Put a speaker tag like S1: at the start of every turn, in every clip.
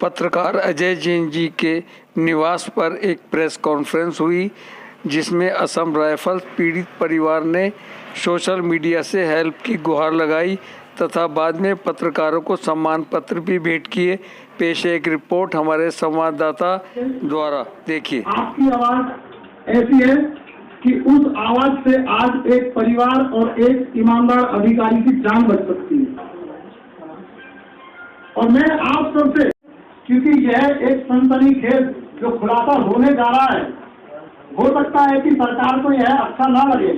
S1: पत्रकार अजय जैन जी के निवास पर एक प्रेस कॉन्फ्रेंस हुई, जिसमें असम राइफल्स पीड़ित परिवार ने सोशल मीडिया से हेल्प की गुहार लगाई तथा बाद में पत्रकारों को सम्मान पत्र भी भेंट किए। पेश एक रिपोर्ट हमारे संवाददाता द्वारा। देखिए।
S2: आपकी आवाज ऐसी है कि उस आवाज से आज एक परिवार और एक ईमानदार अधिकारी की जान बच सकती है। और मैं आप सबसे, क्योंकि यह एक सनसनीखेज जो खुलासा होने जा रहा है, हो सकता है कि सरकार को यह अच्छा ना लगे,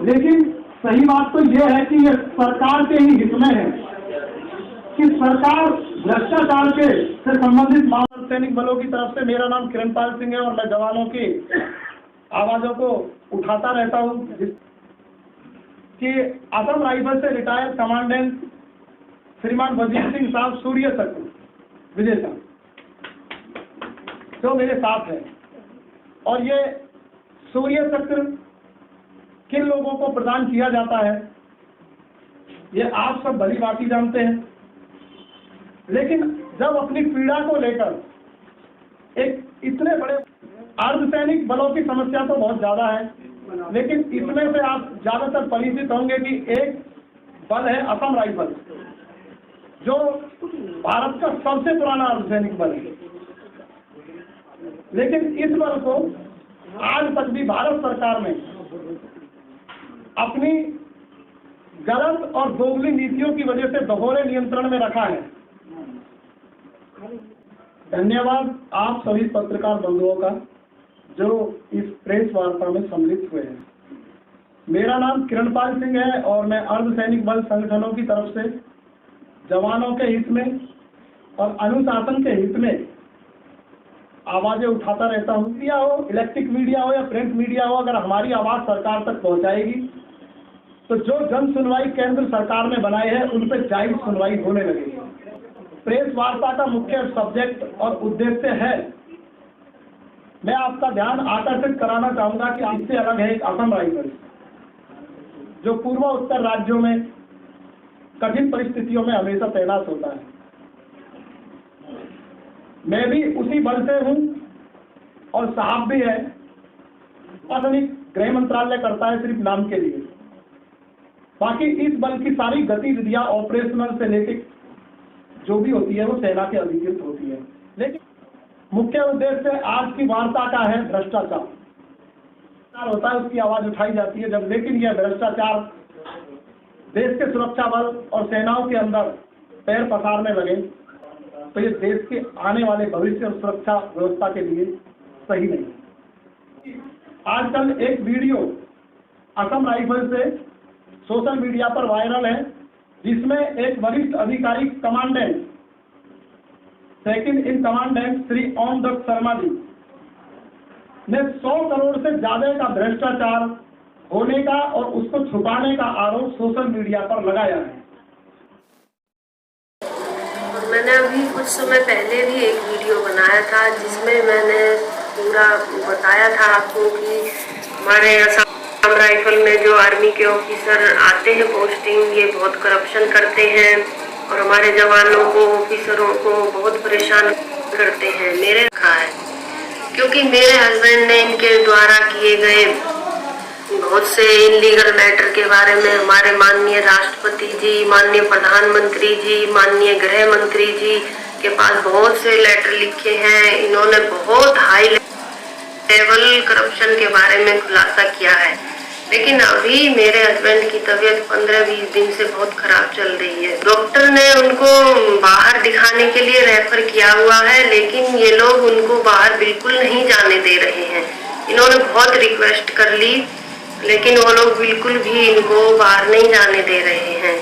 S2: लेकिन सही बात तो यह है कि यह सरकार के ही हित में है कि सरकार भ्रष्टाचार से संबंधित सैनिक बलों की तरफ से। मेरा नाम किरणपाल सिंह है और मैं जवानों की आवाजों को उठाता रहता हूं कि असम राइफल से रिटायर्ड कमांडेंट श्रीमान वजीर सिंह साहब सूर्य चक्र विजय साहब जो मेरे साथ है, और ये सूर्य चक्र किन लोगों को प्रदान किया जाता है ये आप सब भली भांति जानते हैं। लेकिन जब अपनी पीड़ा को लेकर एक इतने बड़े अर्धसैनिक बलों की समस्या तो बहुत ज्यादा है, लेकिन इसमें से आप ज्यादातर परिचित होंगे कि एक बल है असम राइफल, जो भारत का सबसे पुराना अर्धसैनिक बल है। लेकिन इस बल को आज तक भी भारत सरकार ने अपनी गलत और दोगली नीतियों की वजह से दोहरे नियंत्रण में रखा है। धन्यवाद आप सभी पत्रकार बंधुओं का जो इस प्रेस वार्ता में सम्मिलित हुए हैं। मेरा नाम किरणपाल सिंह है और मैं अर्धसैनिक बल संगठनों की तरफ से जवानों के हित में और अनुशासन के हित में आवाजें उठाता रहता हूँ। मीडिया हो, इलेक्ट्रिक मीडिया हो या प्रिंट मीडिया हो, अगर हमारी आवाज सरकार तक पहुंचाएगी तो जो जन सुनवाई केंद्र सरकार ने बनाए हैं उन पर जायज सुनवाई होने लगेगी। प्रेस वार्ता का मुख्य सब्जेक्ट और उद्देश्य है, मैं आपका ध्यान आकर्षित कराना चाहूंगा कि इससे अलग है एक असम राइफल, जो पूर्व उत्तर राज्यों में कठिन परिस्थितियों में हमेशा तैनात होता है। मैं भी उसी बल से हूं और साहब भी है। आधुनिक गृह मंत्रालय करता है सिर्फ नाम के लिए, बाकी इस बल की सारी गतिविधियां ऑपरेशनल से लेकर जो भी होती है वो सेना के अधिकृत होती है। लेकिन मुख्य उद्देश्य आज की वार्ता का है भ्रष्टाचार होता है, उसकी आवाज उठाई जाती है जब, लेकिन यह भ्रष्टाचार देश के सुरक्षा बल और सेनाओं के अंदर पैर पसारने लगे तो ये देश के आने वाले भविष्य और सुरक्षा व्यवस्था के लिए सही नहीं। आजकल एक वीडियो असम राइफल से सोशल मीडिया पर वायरल है, जिसमें एक वरिष्ठ अधिकारी commandant second in commandant Shri Om Dutt Sharma ji ने 100 करोड़ से ज्यादा का भ्रष्टाचार होने का और उसको छुपाने का आरोप सोशल मीडिया पर लगाया है।
S3: मैंने अभी कुछ समय पहले भी एक वीडियो बनाया था जिसमें मैंने पूरा बताया था आपको कि हमारे असम राइफल में जो आर्मी के ऑफिसर आते हैं पोस्टिंग, ये बहुत करप्शन करते हैं और हमारे जवानों को, ऑफिसरों को बहुत परेशान करते हैं। मेरे रखा है क्योंकि मेरे हस्बैंड ने इनके द्वारा किए गए बहुत से इनलीगल मैटर के बारे में हमारे माननीय राष्ट्रपति जी, माननीय प्रधानमंत्री जी, माननीय गृह मंत्री जी के पास बहुत से लेटर लिखे हैं। इन्होंने बहुत हाई लेवल करप्शन के बारे में खुलासा किया है। लेकिन अभी मेरे हस्बैंड की तबीयत 15-20 दिन से बहुत खराब चल रही है। डॉक्टर ने उनको बाहर दिखाने के लिए रेफर किया हुआ है, लेकिन ये लोग उनको बाहर बिल्कुल नहीं जाने दे रहे हैं। इन्होंने बहुत रिक्वेस्ट कर ली, लेकिन वो लोग बिल्कुल भी इनको बाहर नहीं जाने दे रहे हैं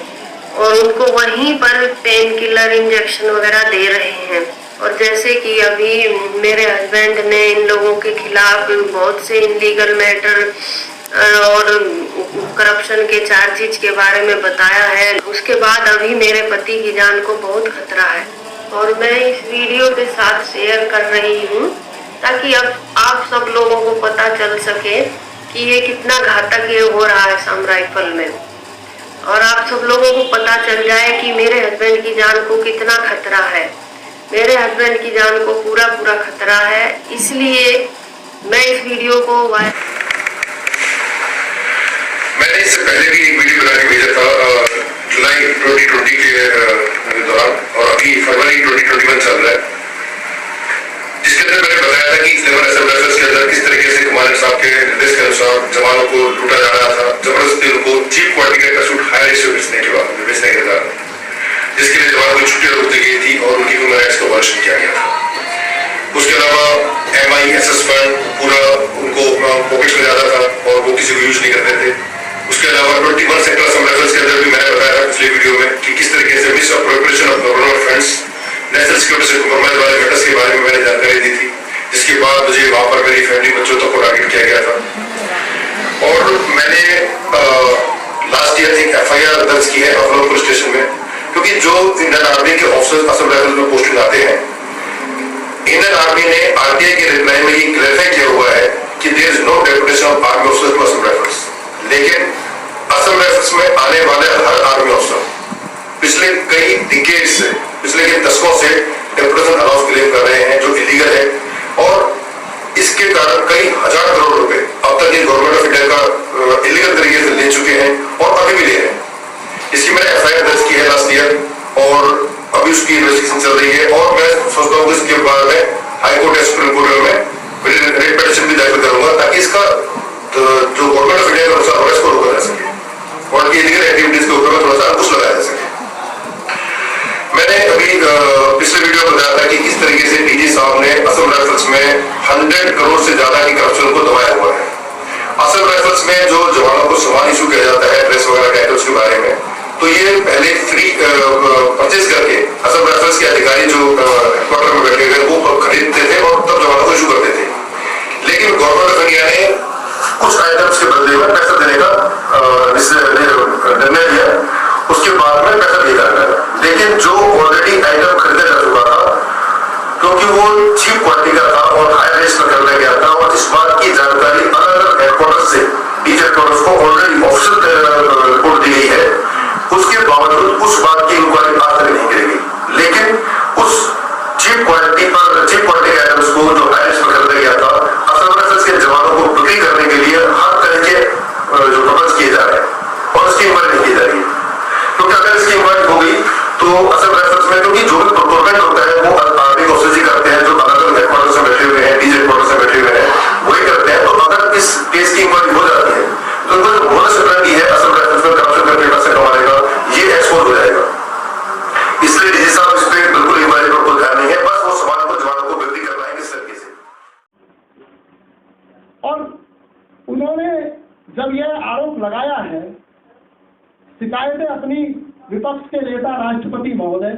S3: और उनको वहीं पर पेन किलर इंजेक्शन वगैरह दे रहे हैं। और जैसे कि अभी मेरे हस्बैंड ने इन लोगों के खिलाफ बहुत से इनलीगल मैटर और करप्शन के चार्जेस के बारे में बताया है, उसके बाद अभी मेरे पति की जान को बहुत खतरा है और मैं इस वीडियो के साथ शेयर कर रही हूँ ताकि अब आप सब लोगों को पता चल सके कि ये कितना घातक ये हो रहा है असम राइफल में, और आप सब लोगों को पता चल जाए कि मेरे हस्बैंड की जान को कितना खतरा है। मेरे हस्बैंड की जान को पूरा खतरा है, इसलिए मैं इस वीडियो को
S4: मैंने इससे पहले भी एक वीडियो बना के भेजा था जुलाई 2020 के दौरान, और अभी फरवरी 2021 चल रहा है, जिसके अंदर मैंने बताया था कि 11 असम राइफल्स के अंदर किस तरीके से कमांडेंट साहब के निर्देश के अनुसार जवानों को लूटा जा रहा था, जबरदस्ती उनको चीप क्वालिटी का सूट हायर रेट से बेचने के बाद, जिसके लिए जवानों की छुट्टियां रोक दी गई थी और उनकी ह्यूमन राइट्स का वायलेशन किया गया था। उसके अलावा MISS फंड पूरा उनको पॉकेट में जाता था और वो किसी को यूज नहीं करते थे। उसके अलावा 21 सेक्टर असम राइफल्स के अंदर भी मैंने बताया था पिछले वीडियो में कि किस तरीके से miss appropriation of government funds, national security से कॉम्प्रोमाइज वाले मैटर्स के बारे में मैंने जानकारी दी थी, जिसके बाद मुझे वहां पर मेरी फैमिली बच्चों तक को टारगेट किया गया था। और मैंने लास्ट ईयर एक FIR दर्ज की है अफलोर पुलिस स्टेशन में, क्योंकि जो इंडियन आर्मी के ऑफिसर्स असम राइफल्स में पोस्टिंग आते हैं, इंडियन आर्मी ने RTI के रिप्लाई में ये क्लैरिफाई किया हुआ है कि there is no deputation of army officers to Assam rifles. लेकिन असम राइफल्स में आने वाले हर आर्मी ऑफिसर पिछले कई डिकेड से, पिछले कई दशकों से डेपुटेशन अलाउंस क्लेम कर रहे हैं, जो इलीगल है, और इसके कारण कई हजार करोड़ रुपए अब तक ये गवर्नमेंट ऑफ इंडिया का इलीगल तरीके से ले चुके हैं और अभी भी ले रहे हैं। इसकी मैंने FIR दर्ज की है लास्ट ईयर, और अभी उसकी इन्वेस्टिगेशन चल रही है, और मैं सोचता हूँ कि इसके बाद में हाई कोर्ट या सुप्रीम कोर्ट में रिट पिटीशन भी दाखिल करूंगा, ताकि इसका जो गवर्नमेंट ऑफ इंडिया के अनुसार हो इसको रोका जा सके और की इलीगल एक्टिविटीज के ऊपर थोड़ा सा अंकुश लगाया जा सके। मैंने अभी पिछले वीडियो में बताया था कि किस तरीके से DG साहब ने असम राइफल्स में 100 करोड़ से ज्यादा की करप्शन को दबाया हुआ है। असम राइफल्स में जो जवानों को सामान इशू किया जाता है ड्रेस वगैरह के आइटम्स के बारे में, तो ये पहले फ्री परचेज करके असम राइफल्स के अधिकारी जो क्वार्टर में बैठे हुए वो खरीदते थे और तब जवानों को इशू करते थे। लेकिन गवर्नमेंट ऑफ इंडिया ने कुछ आइटम्स के बदले में पैसा देने का निर्णय लिया, उसके बाद में पैसा दिया जाएगा। लेकिन जो ऑलरेडी आइटम खरीदा जा चुका था, क्योंकि वो चीप क्वालिटी का था और हाई रेट में खरीदा गया था, और इस बात की जानकारी अलग अलग हेडक्वार्टर से DG हेडक्वार्टर को ऑलरेडी ऑफिशियल रिपोर्ट दी गई है, उसके बावजूद उस बात की इंक्वायरी आज तक नहीं करेगी। लेकिन उस चीप क्वालिटी आइटम्स को जो हाई रेट में खरीदा गया था, असम राइफल्स के जवानों को बिक्री करने के लिए हर तरह के जो प्रबंध किए जा रहे हैं, और उसकी इंक्वायरी नहीं की जा रही है। क्योंकि अगर इसकी इंक्वायरी हो गई तो असम राइफल्स में, क्योंकि जो भी प्रोक्योरमेंट होता है वो आर्मी ऑफिसर्स ही करते हैं, जो अलग अलग हेडक्वार्टर से बैठे हुए हैं, DG हेडक्वार्टर से बैठे हुए हैं, वही करते हैं। तो अगर इस केस की इंक्वायरी हो जाती है तो उनको जो बोनस रिटर्न की है असम राइफल्स में करप्शन करके पैसे कमाने का, ये एक्सपोज हो जाएगा। इसलिए DG साहब इस पर बिल्कुल इंक्वायरी पर कोई ध्यान नहीं है, बस वो सवाल को जवानों को बिक्री करना है किस तरीके से।
S2: और उन्होंने जब यह आरोप लगाया है, शिकायतें अपनी विपक्ष के नेता राष्ट्रपति महोदय,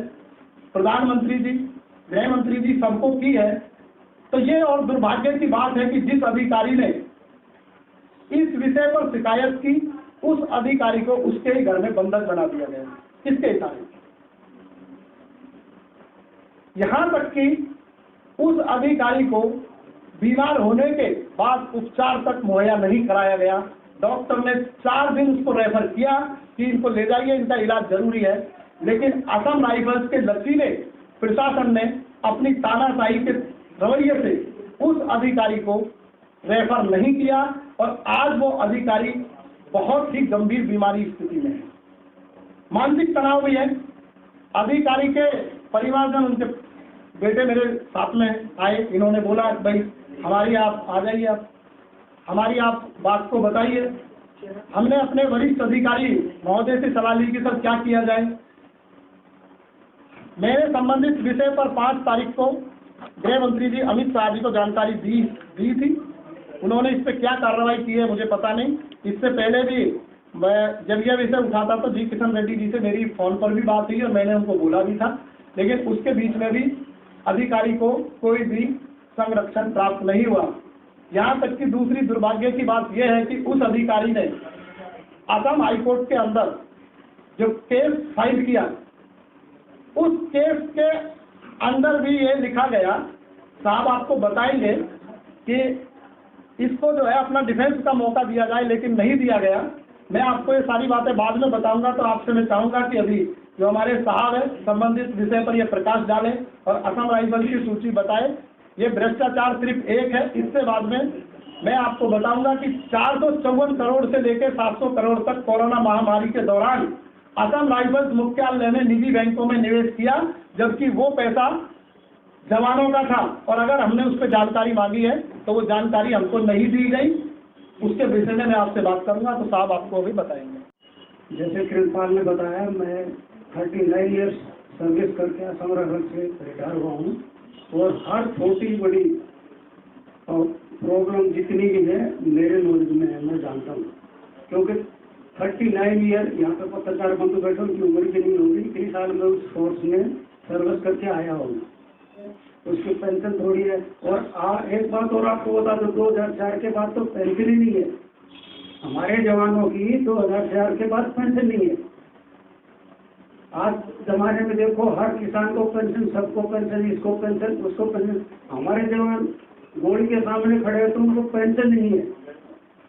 S2: प्रधानमंत्री जी, गृह मंत्री जी सबको की है, तो ये और दुर्भाग्य की बात है कि जिस अधिकारी ने इस विषय पर शिकायत की, उस अधिकारी को उसके ही घर में बंधक बना दिया गया। किसके इशारे? यहां तक कि उस अधिकारी को बीमार होने के बाद उपचार तक मुहैया नहीं कराया गया। डॉक्टर ने 4 दिन उसको रेफर किया कि इनको ले जाइए, इनका इलाज जरूरी है, लेकिन असम राइफल्स के लचीले प्रशासन ने अपनी तानाशाही के रवैये से उस अधिकारी को रेफर नहीं किया, और आज वो अधिकारी बहुत ही गंभीर बीमारी स्थिति में है, मानसिक तनाव भी है। अधिकारी के परिवारजन, उनके बेटे मेरे साथ में आए, इन्होंने बोला भाई हमारी आप आ जाइए, आप हमारी आप बात को बताइए। हमने अपने वरिष्ठ अधिकारी महोदय से सलाह ली कि सर क्या किया जाए। मैंने संबंधित विषय पर 5 तारीख को गृह मंत्री जी अमित शाह जी को जानकारी दी थी। उन्होंने इस पर क्या कार्रवाई की है मुझे पता नहीं। इससे पहले भी मैं जब यह विषय उठाता तो जी किशन रेड्डी जी से मेरी फोन पर भी बात हुई और मैंने उनको बोला भी था, लेकिन उसके बीच में भी अधिकारी को कोई भी संरक्षण प्राप्त नहीं हुआ। यहाँ तक कि दूसरी दुर्भाग्य की बात यह है कि उस अधिकारी ने असम हाईकोर्ट के अंदर जो केस फाइल किया, उस केस के अंदर भी ये लिखा गया, साहब आपको बताएंगे कि इसको जो है अपना डिफेंस का मौका दिया जाए, लेकिन नहीं दिया गया। मैं आपको ये सारी बातें बाद में बताऊंगा, तो आपसे मैं चाहूंगा कि अभी जो हमारे साहब है संबंधित विषय पर ये प्रकाश डालें और असम राइफल की सूची बताएं। ये भ्रष्टाचार सिर्फ एक है, इससे बाद में मैं आपको बताऊंगा कि 454 करोड़ से लेकर 700 करोड़ तक कोरोना महामारी के दौरान असम राइफल्स मुख्यालय ने निजी बैंकों में निवेश किया, जबकि वो पैसा जवानों का था। और अगर हमने उस पर जानकारी मांगी है तो वो जानकारी हमको नहीं दी गई। उसके विषय में मैं आपसे बात करूंगा तो साहब आपको भी बताएंगे।
S5: जैसे किरणपाल ने बताया, मैं 39 ईयर्स सर्विस करके असम राइफल से रिटायर हुआ हूँ और हर छोटी बड़ी प्रॉब्लम जितनी भी है मेरे नॉलेज में है, मैं जानता हूँ। क्योंकि 39 ईयर यहाँ पे पत्रकार बंधु बैठे, उनकी उम्र भी नहीं होगी, इतनी साल में उस फोर्स में सर्विस करके आया हूँ, उसकी पेंशन थोड़ी है। और एक बात और आपको बता दो, 2004 के बाद तो पेंशन ही नहीं है हमारे जवानों की। 2004 के बाद पेंशन नहीं है। आज जमाने में देखो, हर किसान को पेंशन, सबको पेंशन, इसको पेंशन, उसको पेंशन। हमारे जवान गोली के सामने खड़े हैं तो उनको पेंशन नहीं है।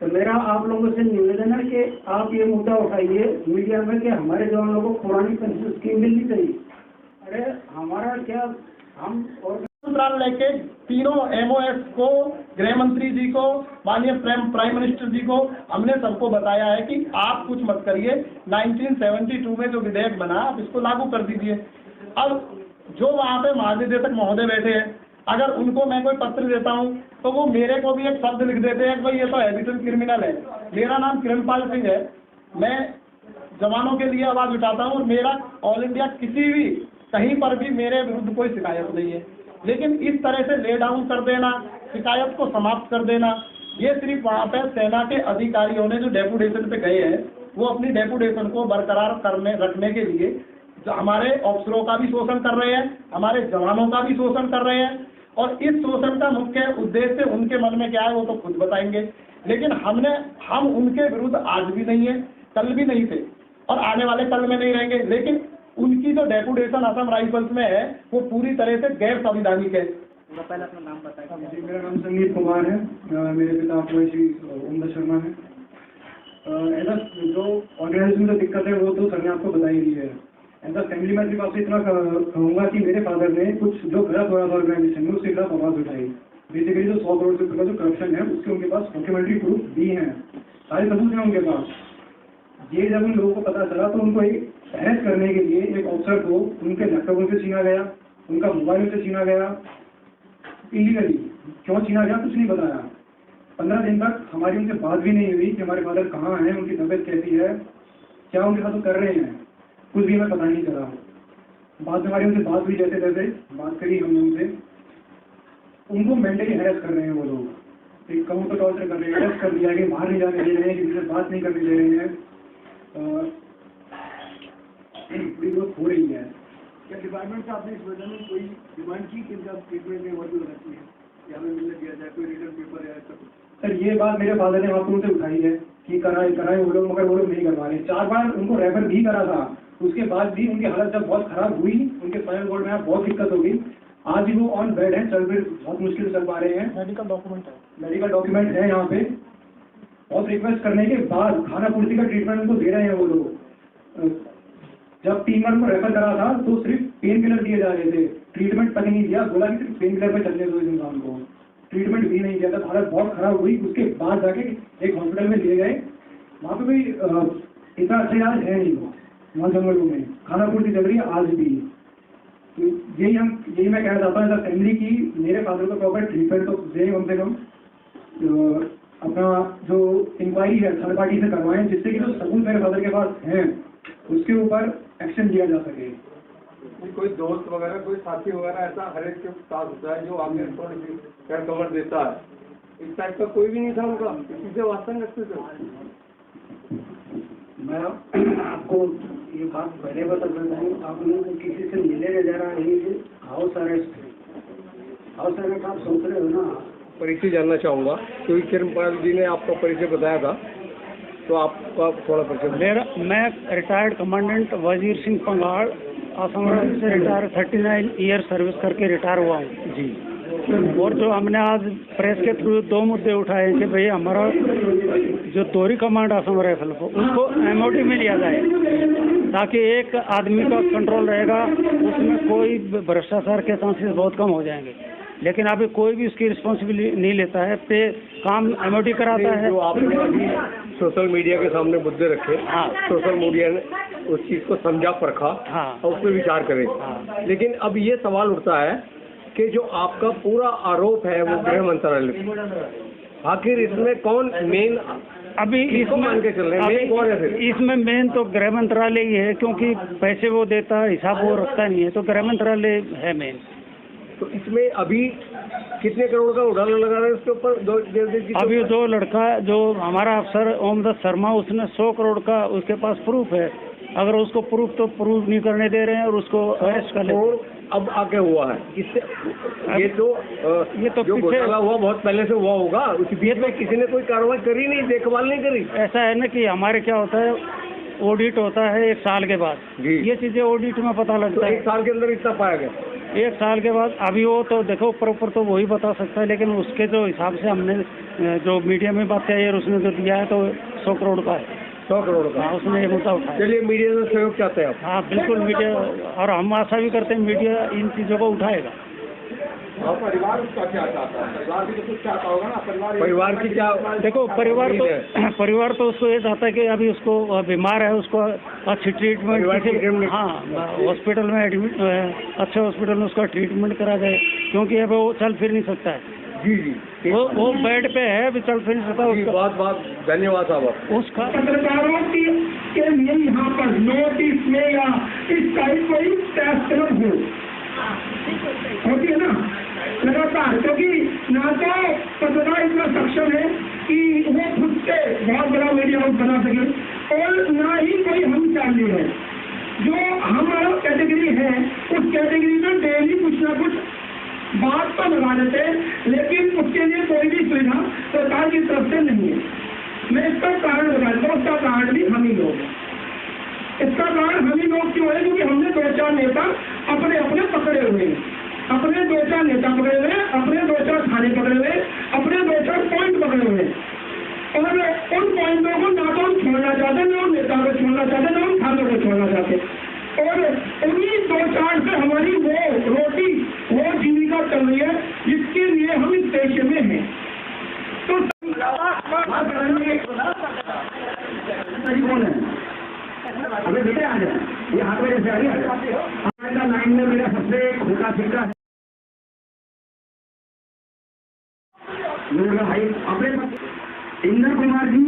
S5: तो मेरा आप लोगों से निवेदन है कि आप ये मुद्दा उठाइए मीडिया में कि हमारे जवानों को पुरानी पेंशन स्कीम मिलनी चाहिए। अरे हमारा क्या, हम और
S2: मंत्रालय के तीनों MOS को, गृह मंत्री जी को, माननीय प्राइम मिनिस्टर जी को हमने सबको बताया है कि आप कुछ मत करिए। 1972 में जो विधेयक बना आप इसको लागू कर दीजिए। अब जो वहाँ पे महानिदेशक महोदय बैठे हैं, अगर उनको मैं कोई पत्र देता हूँ तो वो मेरे को भी एक शब्द लिख देते हैं कि भाई ये तो हैबिचुअल क्रिमिनल है। मेरा नाम किरणपाल सिंह है, मैं जवानों के लिए आवाज़ उठाता हूँ और मेरा ऑल इंडिया किसी भी कहीं पर भी मेरे विरुद्ध कोई शिकायत नहीं है। लेकिन इस तरह से ले डाउन कर देना, शिकायत को समाप्त कर देना, ये सिर्फ वहाँ पे सेना के अधिकारियों ने जो डेपुटेशन पे गए हैं वो अपनी डेपुटेशन को बरकरार रखने के लिए हमारे अफसरों का भी शोषण कर रहे हैं, हमारे जवानों का भी शोषण कर रहे हैं। और इस शोषण का मुख्य उद्देश्य उनके मन में क्या है वो तो खुद बताएंगे। लेकिन हम उनके विरुद्ध आज भी नहीं है, कल भी नहीं थे और आने वाले कल में नहीं रहेंगे। लेकिन उनकी जो डेपुटेशन असम राइफल्स में है वो पूरी तरह से गैर संवैधानिक है।
S5: पहले अपना नाम बताएं। जी, मेरा नाम संदीप कुमार है। मेरे पिता श्री ओम शर्मा है। ऐसा जो ऑर्गेनाइजेशन में दिक्कत है वो तो सर ने आपको बताई दी है। ऐसा फैमिली में सिर्फ आपसे इतना कहूँगा कि मेरे फादर ने कुछ जो गलत हुआ था ऑर्गेनाइजेशन में उसके खिलाफ आवाज़ उठाई। बेसिकली जो 100 करोड़ रुपये का जो करप्शन है उसके उनके पास डॉक्यूमेंट्री प्रूफ भी हैं, सारे सबूत हैं उनके पास। ये जब उन लोगों को पता चला तो उनको एक अरेस्ट करने के लिए एक ऑफिसर को उनके लैपटॉप से छीना गया, उनका मोबाइल से छीना गया। इलीगली क्यों छीना गया कुछ नहीं बताया। 15 दिन तक हमारी उनसे बात भी नहीं हुई कि हमारे फादर कहाँ हैं, उनकी तबीयत कैसी है, क्या उनके साथ कर रहे हैं, कुछ भी हमें पता नहीं चला। बाद में हमारी उनसे बात हुई, जैसे तैसे बात करी हमने उनसे। उनको मेंटली हैरेस कर रहे हैं वो लोग, एक कहूँ तो टॉर्चर कर रहे हैं, हैरेस कर दिया कि बाहर नहीं जाने दे रहे हैं, किसी से बात नहीं करने दे रहे हैं। पूरी ग्रोथ हो रही है।
S6: क्या डिपार्टमेंट से आपने इस वजह में कोई डिमांड की कि इनका ट्रीटमेंट में मौजूद रहती है या हमें मिलने दिया जाए, कोई रिटर्न पेपर या ऐसा?
S2: सर ये बात मेरे फादर ने वहाँ से उठाई है कि कराए वो लोग, मगर वो लोग नहीं करवा रहे। 4 बार उनको रेफर भी करा था, उसके बाद भी उनकी हालत जब बहुत खराब हुई, उनके स्पाइनल कॉर्ड में बहुत दिक्कत हो गई। आज भी वो ऑन बेड है, चल फिर बहुत मुश्किल से चल पा रहे हैं। मेडिकल डॉक्यूमेंट है यहाँ पे। बहुत रिक्वेस्ट करने के बाद खाना पूर्ति का ट्रीटमेंट उनको दे रहे हैं वो लोग। जब टीमर को रेफर करा था तो सिर्फ पेन किलर दिए जा रहे थे, ट्रीटमेंट तक नहीं दिया। बोला कि सिर्फ पेन किलर पे चलने दो इस इंसान को, ट्रीटमेंट भी नहीं दिया था। हालत बहुत खराब हुई, उसके बाद जाके एक हॉस्पिटल में लिए गए। वहाँ पे भी इतना अच्छा इलाज है नहीं। वहाँ जंगलों में खाना पूर्ति चल रही है आज भी। तो यही मैं कहना चाहता हूँ फैमिली की, मेरे फादर को प्रॉपर ट्रीटमेंट तो दे कम से कम। अपना जो इंक्वायरी है थर्ड पार्टी से करवाएं, जिससे कि जो सबूत मेरे फादर के पास हैं उसके ऊपर एक्शन लिया जा सके।
S6: कोई दोस्त वगैरह, कोई साथी वगैरह ऐसा हर एक के साथ होता है जो आगे थोड़ी कवर देता है, इस टाइप का कोई भी नहीं था उनका, किसी से वास्ता नहीं रखते थे।
S5: मैं आपको ये बात पहले बता देता हूँ, आप लोगों को किसी से मिले वगैरह नहीं थे। हाउस अरेस्ट आप सोच रहे हो ना।
S6: परिचय जानना चाहूँगा क्योंकि किरणपाल जी ने आपका परिचय बताया था, तो आपका थोड़ा परिचय।
S5: मैं रिटायर्ड कमांडेंट वजीर सिंह पंगाड़, असम से रिटायर 39 ईयर सर्विस करके रिटायर हुआ हूँ जी। और जो हमने आज प्रेस के थ्रू 2 मुद्दे उठाए हैं कि भाई हमारा जो तोरी कमांड असम राइफल को उसको MOT में लिया जाए।
S7: ताकि एक आदमी का कंट्रोल रहेगा, उसमें कोई भ्रष्टाचार के चांसेस बहुत कम हो जाएंगे। लेकिन अभी कोई भी उसकी रिस्पॉन्सिबिलिटी नहीं लेता है, पे काम एमओटी कराता है।
S6: जो आपने अभी सोशल मीडिया के सामने मुद्दे रखे,
S7: हाँ।
S6: सोशल मीडिया ने उस चीज़ को समझा परखा,
S7: हाँ।
S6: और उस पर विचार करे।
S7: हाँ।
S6: लेकिन अब ये सवाल उठता है कि जो आपका पूरा आरोप है वो गृह मंत्रालय पे, आखिर इसमें कौन मेन
S7: अभी
S6: इसको मान के चल रहे हैं, मेन कौन है फिर?
S7: इसमें मेन तो गृह मंत्रालय ही है, क्योंकि पैसे वो देता है, हिसाब वो रखता नहीं है, तो गृह मंत्रालय है मेन।
S6: तो इसमें अभी कितने करोड़ का उड़ान लगा रहे हैं उसके ऊपर?
S7: अभी जो लड़का, जो हमारा अफसर ओमदत्त शर्मा, उसने 100 करोड़ का उसके पास प्रूफ है। अगर उसको प्रूफ नहीं करने दे रहे हैं और उसको अरेस्ट कर लेते हैं।
S6: अब आगे हुआ है इससे, ये तो जो घोटाला हुआ बहुत पहले से हुआ होगा, उस बीच में किसी ने कोई कार्रवाई करी नहीं, देखभाल नहीं करी।
S7: ऐसा है ना कि हमारे क्या होता है, ऑडिट होता है 1 साल के बाद, ये चीजें ऑडिट में पता लगता है।
S6: 1 साल के अंदर इतना पाया गया?
S7: 1 साल के बाद अभी वो तो देखो ऊपर तो वही बता सकता है, लेकिन उसके जो हिसाब से हमने जो मीडिया में बात आई है, उसने जो दिया है तो 100 करोड़ का है।
S6: 100 करोड़ का?
S7: हाँ, उसने ये मुद्दा उठाया।
S6: चलिए, मीडिया से सहयोग चाहते हैं आप?
S7: हाँ बिल्कुल, मीडिया, और हम आशा भी करते हैं मीडिया इन चीज़ों को उठाएगा।
S6: और परिवार उसका क्या चाहता है? परिवार भी तो कुछ चाहता होगा ना? परिवार की क्या?
S7: देखो परिवार तो उसको ये चाहता है कि अभी उसको बीमार है, उसको अच्छी ट्रीटमेंट, हाँ हॉस्पिटल में एडमिट, अच्छे हॉस्पिटल में उसका ट्रीटमेंट करा जाए, क्योंकि अब वो चल फिर नहीं सकता है।
S6: जी
S7: वो बेड पे है, अभी चल फिर नहीं सकता।
S6: बहुत धन्यवाद साहब।
S7: उसका
S2: पत्रकारों के लिए यहाँ पर नोटिस में या इस टाइप कोई टेस्ट हो होती है ना लगातार, क्योंकि ना तो पत्रकार इतना सक्षम है कि वो खुद से बहुत बड़ा मीडिया हाउस बना सके, और ना ही कोई हम चाहिए है। जो हमारा कैटेगरी है, उस कैटेगरी में डेली कुछ ना कुछ बात तो लगा देते हैं, लेकिन उसके लिए कोई भी सुविधा सरकार की तरफ से नहीं है। मैं इसका कारण बता देता हूँ, उसका कारण भी हम ही लोग हैं। इसका कारण हम ही लोग क्यों है? क्योंकि हमने 2-4 नेता अपने पकड़े हुए हैं, अपने 2-4 नेता पकड़े हुए, अपने 2-4 थाने पकड़े हुए, अपने 2-4 पॉइंट पकड़े हुए, और उन पॉइंटों को ना तो हम छोड़ना चाहते, ना उन नेता को छोड़ना चाहते, ना उन थानों को छोड़ना चाहते, और उन्हीं 2-4 से हमारी वो रोटी, वो जीविका चल रही है, जिसके लिए हम इस देश में हैं। तो कौन है? अबे बेटे आ जाए, ये हाथ में जैसे आ जाए। लाइन में मेरा सबसे छोटा फिरका है भाई, अपने इंद्र कुमार जी,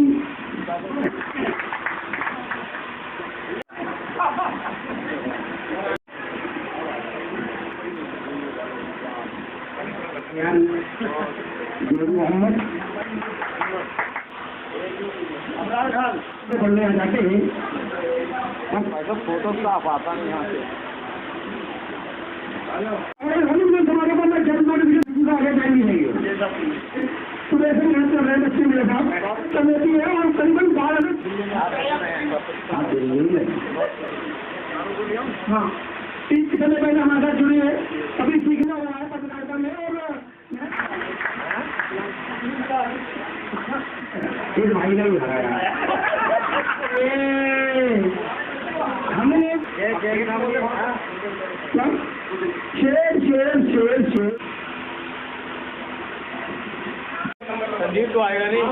S2: मोहम्मद बोलने आ जाते हैं, फोटो साफ आता नहीं यहाँ से। हमारे पास जब नोटिफिकेशन आगे जाएंगे नहीं सुबह से मेहनत कर रहे हैं बच्चे मेरे साथ कमेटी है, और करीबन 12 हाँ 30 समय पहले हमारे साथ जुड़ी है, अभी सीखना हुआ है पत्रकारिता में, और इस भाई ने उठाया हमने शेर
S6: संजीव तो आएगा नहीं।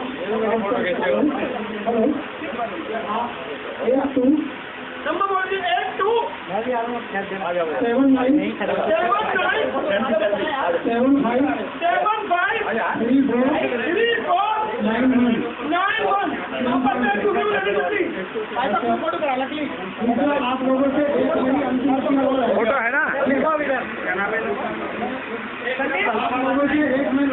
S2: आप लोगों से
S6: फोटो है ना?
S2: आप लोगों से एक मिनट